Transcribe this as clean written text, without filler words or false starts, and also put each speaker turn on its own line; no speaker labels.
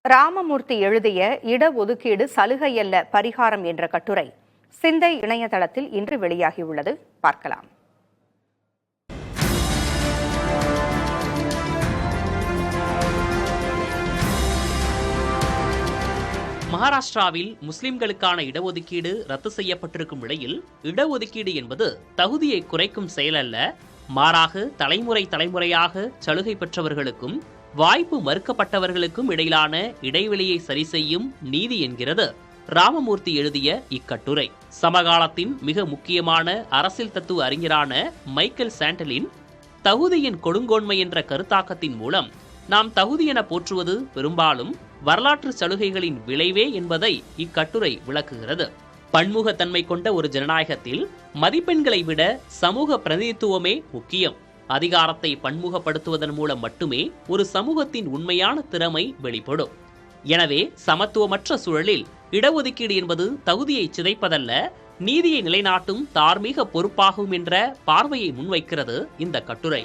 ராமமூர்த்தி எழுதிய இடஒதுக்கீடு சலுகையல்ல பரிகாரம் என்ற கட்டுரை சிந்தை இணையதளத்தில் இன்று வெளியாகியுள்ளது. பார்க்கலாம்.
மகாராஷ்டிராவில் முஸ்லிம்களுக்கான இடஒதுக்கீடு ரத்து செய்யப்பட்டிருக்கும் நிலையில், இடஒதுக்கீடு என்பது தகுதியை குறைக்கும் செயலல்ல, மாறாக தலைமுறையாக சலுகை பெற்றவர்களுக்கும் வாய்ப்பு மறுக்கப்பட்டவர்களுக்கும் இடையிலான இடைவெளியை சரி செய்யும் நீதி என்கிறது ராமமூர்த்தி எழுதிய இக்கட்டுரை. சமகாலத்தின் மிக முக்கியமான அரசியல் தத்துவ அறிஞரான மைக்கேல் சாண்டலின் தகுதியின் கொடுங்கோன்மை என்ற கருத்தாக்கத்தின் மூலம் நாம் தகுதி என போற்றுவது பெரும்பாலும் வரலாற்று சலுகைகளின் விளைவே என்பதை இக்கட்டுரை விளக்குகிறது. பன்முகத்தன்மை கொண்ட ஒரு ஜனநாயகத்தில் மதிப்பெண்களை விட சமூக பிரதிநிதித்துவமே முக்கியம். அதிகாரத்தை பன்முகப்படுத்துவதன் மூலம் மட்டுமே ஒரு சமூகத்தின் உண்மையான திறமை வெளிப்படும். எனவே சமத்துவமற்ற சூழலில் இடஒதுக்கீடு என்பது தகுதியை சிதைப்பதல்ல, நீதியை நிலைநாட்டும் தார்மீக பொறுப்பாகும் என்ற பார்வையை முன்வைக்கிறது இந்த கட்டுரை.